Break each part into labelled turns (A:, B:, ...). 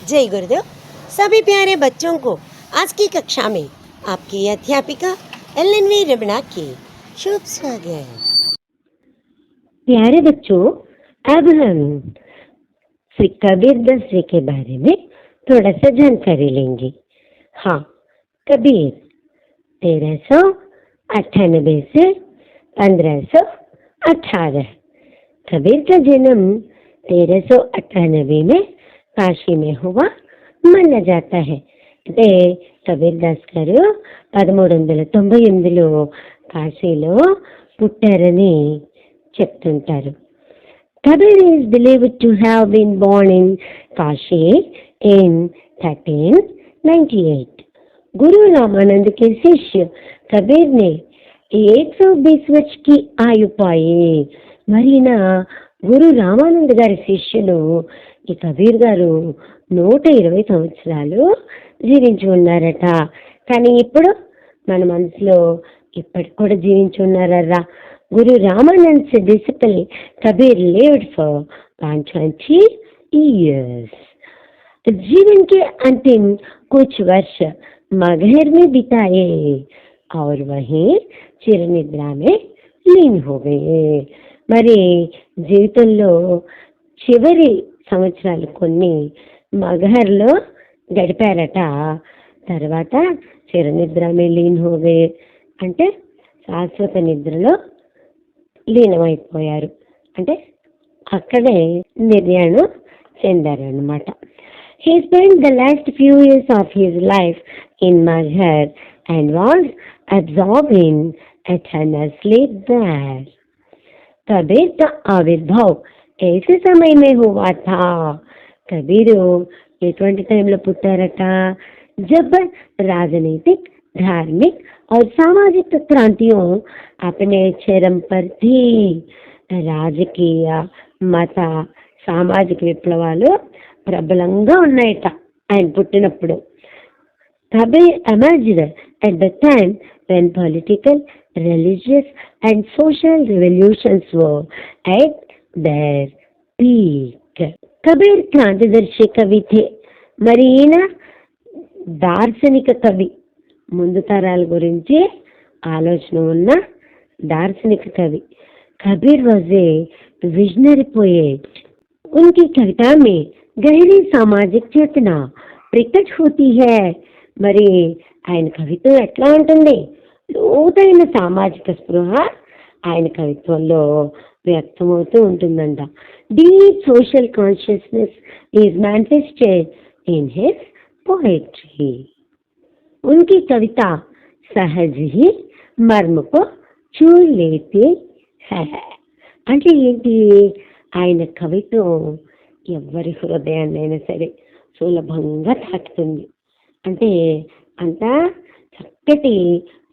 A: जय गुरुदेव। सभी प्यारे बच्चों को आज की कक्षा में आपकी अध्यापिका एलएनवी रमणा की शुभ स्वागत है।
B: प्यारे बच्चों, अब हम श्री कबीर दास जी के बारे में थोड़ा सा जानकारी लेंगे। हाँ, कबीर 1398 से 1518। कबीर का जन्म 1398 में కాశీ में हुआ माना जाता है। అంటే కబీర్ దాస్ గారు 1398లో కాశీలో పుట్టారని చెప్తుంటారు. Kabir is believed to have been born in Kashi in 1398. गुरु रामानंद के शिष्य कबीर ने 120 वर्ष की आयु पाई. मरीन గురు రామానంద్ గారి శిష్యులు ఈ కబీర్ గారు 120 సంవత్సరాలు జీవించి ఉన్నారట. కానీ ఇప్పుడు మన మనసులో ఇప్పటికి కూడా జీవించి ఉన్నారా? गुरु रामानंद से disciple Kabir lived for 120 years. जीवन के अंतिम कुछ वर्ष मगहर में बिताए और वहीं चिरनिद्रा में लीन हो गए. మరి జీవితంలో చివరి సంవత్సరాలు కొన్ని మగహర్లో గడిపారట. తర్వాత చిరనిద్ర में लीन हो गए అంటే శాశ్వత నిద్రలో లీనమైపోయారు, అంటే అక్కడే నిర్యాణం చెందారన్నమాట. He spent the last few years of his life in Maghar and was absorbed in eternal sleep there. Kabir का आविर्भाव ऐसे समय में हुआ था. कबीर ఎటువంటి టైంలో పుట్టారట? जब राजनीतिक, धार्मिक और सामाजिक क्रांतियों अपने चरम पर थी. రాజకీయ, మత, సామాజిక విప్లవాలు ప్రబలంగా ఉన్నాయట ఆయన పుట్టినప్పుడు. Kabir emerged at the time when political, religious and social revolutions were at their peak. Kabir క్రాంతిదర్శి కవి थे. మరి ఈయన దార్శనిక కవి, ముందు తరాల గురించి ఆలోచన ఉన్న दार्शनिक कवि. Kabir was a visionary poet. उनकी कविता में गहरी सामाजिक चेतना प्रकट होती है. మరి ఆయన కవిత్వం ఎట్లా ఉంటుంది? లోతైన సామాజిక స్పృహ ఆయన కవిత్వంలో వ్యక్తమవుతూ ఉంటుందంట. Deep social consciousness is manifested in his poetry. उनकी कविता सहज ही मर्म को छू लेती है. అంటే ఏంటి? ఆయన కవిత్వం ఎవరి హృదయాన్నైనా సరే సులభంగా తాకుతుంది. అంటే అంత చక్కటి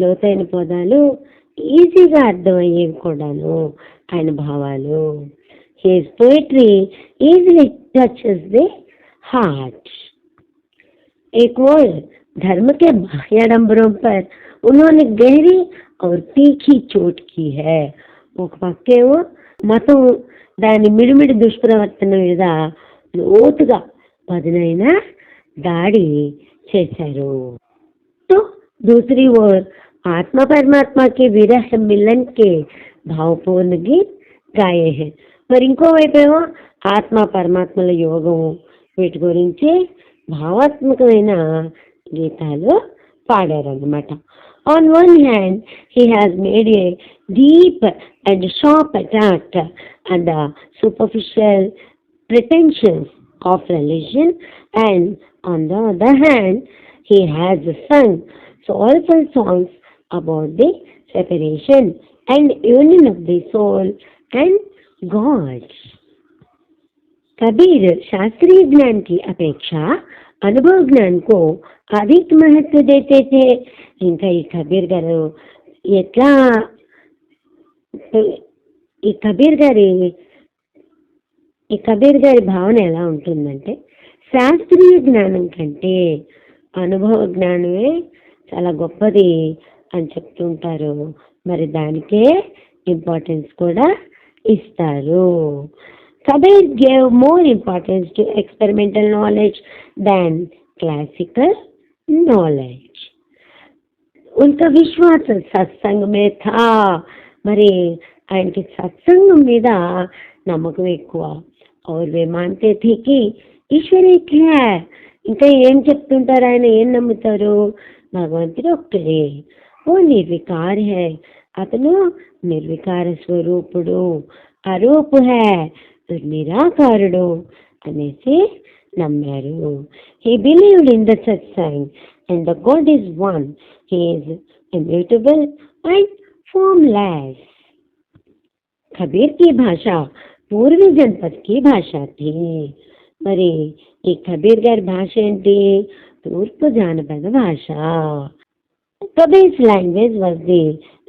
B: లోతైన పదాలు, ఈజీగా అర్థమయ్యేవి కూడాను ఆయన భావాలు. His poetry easily touches the heart. एक ओर धर्म के बाह्याडंबरों पर उन्होंने गहरी और तीखी चोट की है. ఒక పక్కేమో మతం దాని మిడిమిడి దుష్ప్రవర్తన మీద లోతుగా పదునైన దాడి చేశారు. तो दूसरी ओर आत्मा परमात्मा के विरह मिलन के भावपूर्ण गीत गाए हैं. మరి ఇంకోవైపేమో ఆత్మ పరమాత్మల యోగం, వీటి గురించి భావాత్మకమైన గీతాలు పాడారన్నమాట. On one hand, he has made a deep and sharp attack at the superficial pretensions of religion, and on the other hand, he has sung soulful songs about the separation and union of the soul and God. Kabir शास्त्रीय ज्ञान की अपेक्षा अनुभव ज्ञान को अधिक महत्व देते थे. ఇంకా ఈ కబీర్ గారు ఎట్లా, ఈ కబీర్ గారి భావన ఎలా ఉంటుందంటే, శాస్త్రీయ జ్ఞానం కంటే అనుభవ జ్ఞానమే చాలా గొప్పది అని చెప్తుంటారు. మరి దానికే ఇంపార్టెన్స్ కూడా ఇస్తారు. Kabir gave more importance to experimental knowledge than classical knowledge. उनका विश्वास सत्संग में था మరి ఆయనకి సత్సంగం మీద నమ్మకం ఎక్కువ और वे मानते थे कि ఈశ్వర్ एक है ఇంకా ఏం చెప్తుంటారు ఆయన ఏం నమ్ముతారు భగవంతుడు ఒక్కడే ఓ నిర్విकार है అతను నిర్వికార స్వరూపుడు అరూప్ है నిరాకారుడు అనేసి నమ్మారు he believed in the satsang and the God is one he is immutable and formless Kabir की भाषा పూర్వీ జనపద్ की భాషా थी మరి ఈ కబీర్ గారి భాష ఏంటి తూర్పు జానపద భాష कबीर's language was the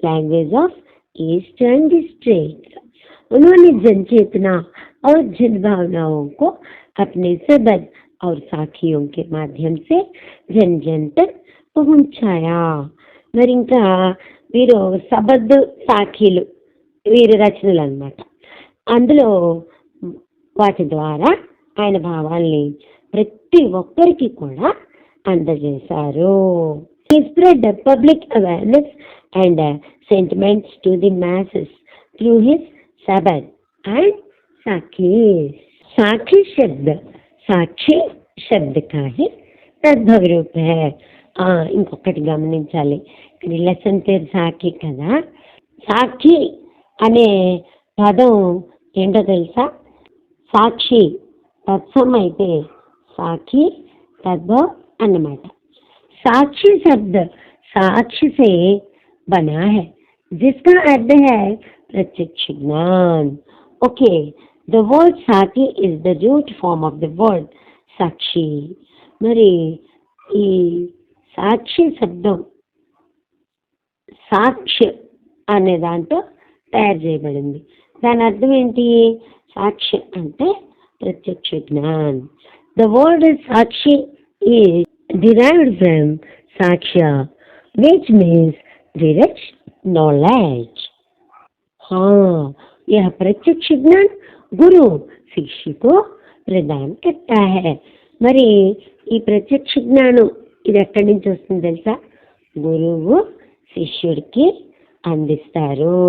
B: language of eastern district उन्होंने जन चेतना और जन भावनाओं को अपने सबद और साखियों के माध्यम से जन जन तक पहुंचाया మరి ఇంకా వీరు సబద్ సాఖీలు వీరి రచనలు అన్నమాట అందులో వాటి ద్వారా ఆయన భావాల్ని ప్రతి ఒక్కరికి కూడా అందజేశారు He spread the public awareness and sentiments to the masses through his sabad and साखी साखी సాక్షి శబ్ద का ही तद्भव रूप है ఇంకొకటి గమనించాలి ఈ లెసన్ పేరు సాక్షి కదా సాక్షి అనే పదం ఏంటో తెలుసా సాక్షి తత్సం అయితే సాక్షి तद्भव అన్నమాట साक्षी शब्द साक्ष्य से बना है जिसका अर्थ है प्रत्यक्ष ज्ञान okay the word sakshi is the root form of the word sakshi మరి ఈ సాక్షి శబ్దం సాక్ష్య అనే దాంతో తయారు చేయబడింది దాని అర్థం ఏంటి సాక్ష్య అంటే ప్రత్యక్ష Gyan the word Sakshi is derived from saksha which means direct knowledge हाँ यह प्रत्यक्ष ज्ञान गुरु शिष्य को प्रदान करता है మరి ఈ ప్రత్యక్ష జ్ఞానం ఇది ఎక్కడి నుంచి వస్తుంది తెలుసా గురువు శిష్యుడికి అందిస్తారు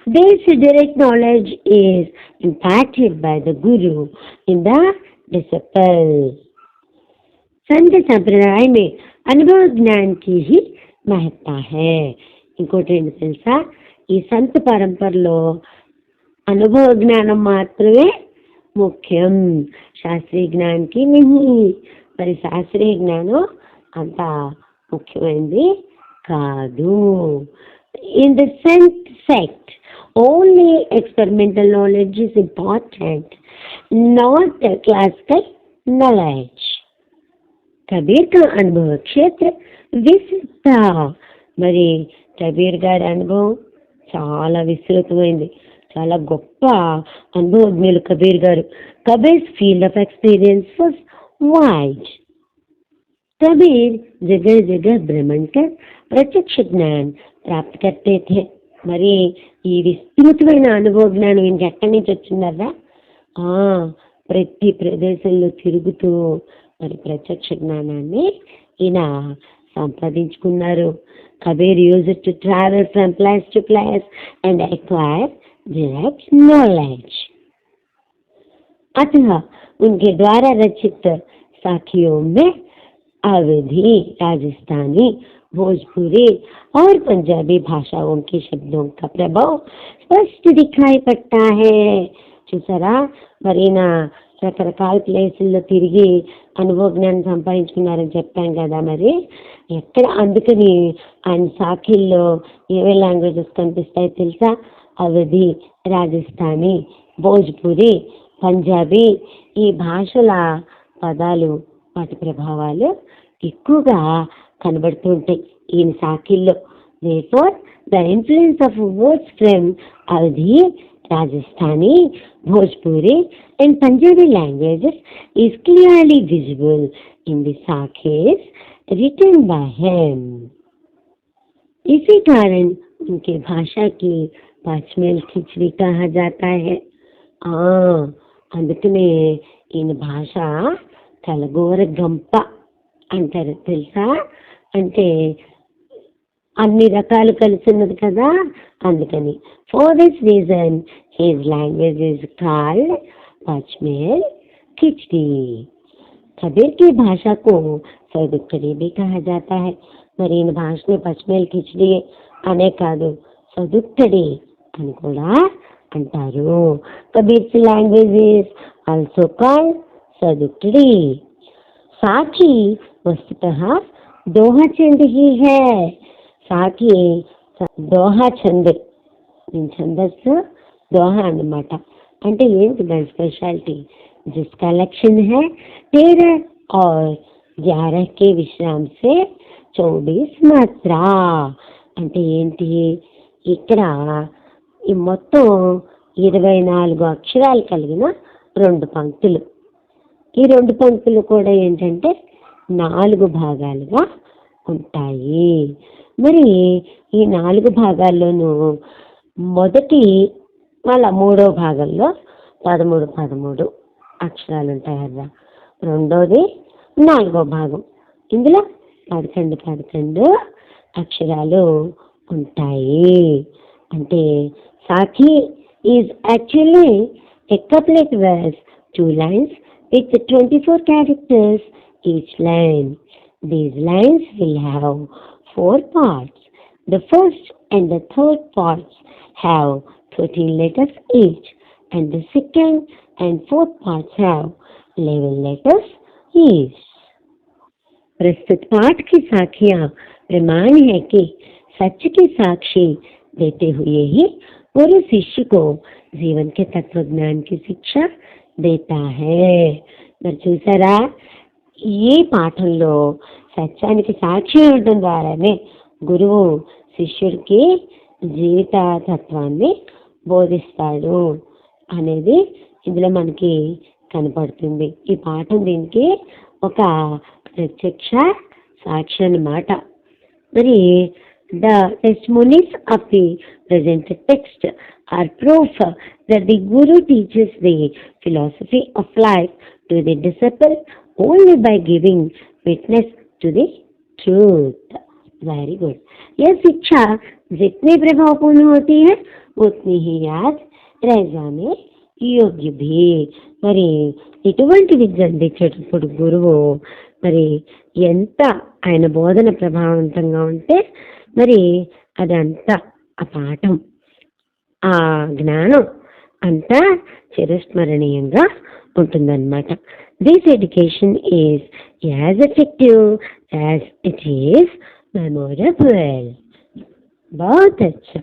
B: this direct knowledge is impacted by the Guru in the disciple संत संप्रदाय में अनुभव ज्ञान की ही महत्ता है ఇంకోటి ఏంటి తెలుసా ఈ సంత పరంపరలో అనుభవ జ్ఞానం మాత్రమే ముఖ్యం శాస్త్రీయ జ్ఞానానికి మరి శాస్త్రీయ జ్ఞానం అంత ముఖ్యమైనది కాదు in the saint sect only experimental knowledge is important not classical knowledge Kabir का अनुभव क्षेत्र విస్తృత మరి కబీర్ గారి అనుభవం చాలా విస్తృతమైంది చాలా గొప్ప అనుభవజ్ఞులు కబీర్ గారు Kabir's field of experience was wide Kabir जगह जगह भ्रमण कर प्रत्यक्ष ज्ञान प्राप्त करते थे మరి ఈ విస్తృతమైన అనుభవ జ్ఞానం ఇంకెక్కడి నుంచి వచ్చిందరా ప్రతి ప్రదేశంలో తిరుగుతూ మరి ప్రత్యక్ష జ్ఞానాన్ని ఈయన సంపాదించుకున్నారు Kabir use to travel from place to place and acquire direct knowledge अतः उनके द्वारा रचित साखियों में अवधी राजस्थानी भोजपुरी और पंजाबी भाषाओं के शब्दों का प्रभाव स्पष्ट दिखाई पड़ता है చూసారా మరీనా రకరకాల ప్లేసుల్లో తిరిగి అనుభవ జ్ఞానం సంపాదించుకున్నారని చెప్పాం కదా మరి ఎక్కడ అందుకని ఆయన సాఖీల్లో ఏవే లాంగ్వేజెస్ కనిపిస్తాయో తెలుసా అవధి రాజస్థానీ భోజ్పురి పంజాబీ ఈ భాషల పదాలు వాటి ప్రభావాలు ఎక్కువగా కనబడుతూ ఉంటాయి ఈయన సాఖీల్లో therefore the influence of words from Awadhi, Rajasthani, Bhojpuri and Punjabi languages is clearly visible in the Sakhis written by him. इसी कारण उनके भाषा की पांचमेल खिचड़ी कहा जाता है। అందుకనే ఈయన భాష కలగూర గంప అంటారు తెలుసా. అంటే అన్ని రకాలు కలిసి ఉన్నది కదా, అందుకని. For this reason his language is called pachmel khichdi. Kabir की भाषा को सदुक्कड़ी भी कहा जाता है. మరి ఈయన భాషని పచ్మేల్ కిచిడి అనే కాదు, సదుక్కడి అని కూడా అంటారు. కబీర్స్ language is also called Sadhukkadi. साथ ही वस्तुतः दोहा चंद ही है. साथ ही दोहा చంద్, ఛందస్సు దోహా అన్నమాట. అంటే ఏంటి దాని స్పెషాలిటీ? जिसका लक्षण है 13 और 11 के विश्राम से 24 मात्रा. అంటే ఏంటి? ఇక్కడ ఈ మొత్తం 24 అక్షరాలు కలిగిన 2 పంక్తులు. ఈ 2 పంక్తులు కూడా ఏంటంటే 4 భాగాలుగా ఉంటాయి. మరి ఈ 4 భాగాల్లోనూ మొదటి మళ్ళా 3వ భాగంలో 13 అక్షరాలు ఉంటాయి కదా. రెండోది 4వ భాగం, ఇందులో 11 అక్షరాలు ఉంటాయి. అంటే sakhi is actually a couplet verse, 2 lines with 24 characters each line. These lines will have 4 parts. The first and the third parts have 13 letters each, and the second and fourth parts have 11 letters each. प्रस्तुत पाठ की साखियां प्रमाण है कि सच की साक्षी देते हुए ही गुरु शिष्य को जीवन के तत्व ज्ञान की शिक्षा देता है. మరి చూసారా, ఈ పాఠంలో సత్యానికి సాక్షి ఉండడం ద్వారానే గురువు శిష్యుడికి జీవిత తత్వాన్ని బోధిస్తాడు అనేది ఇందులో మనకి కనపడుతుంది. ఈ పాఠం దీనికి ఒక ప్రత్యక్ష సాక్షి అన్నమాట. మరి the testimonies of the present text are proof that the guru teaches the philosophy of life to the disciple only by giving witness to the truth. Very good. यह शिक्षा जितनी प्रभावपूर्ण होती है उतनी ही याद रह जाने योग्य भी. మరి ఇటువంటి విద్య అందించేటప్పుడు గురువు మరి ఎంత ఆయన బోధన ప్రభావవంతంగా ఉంటే మరి అదంతా ఆ పాఠం ఆ జ్ఞానం అంతా చిరస్మరణీయంగా ఉంటుందన్నమాట. This education is as effective as it is memorable. बहुत अच्छा.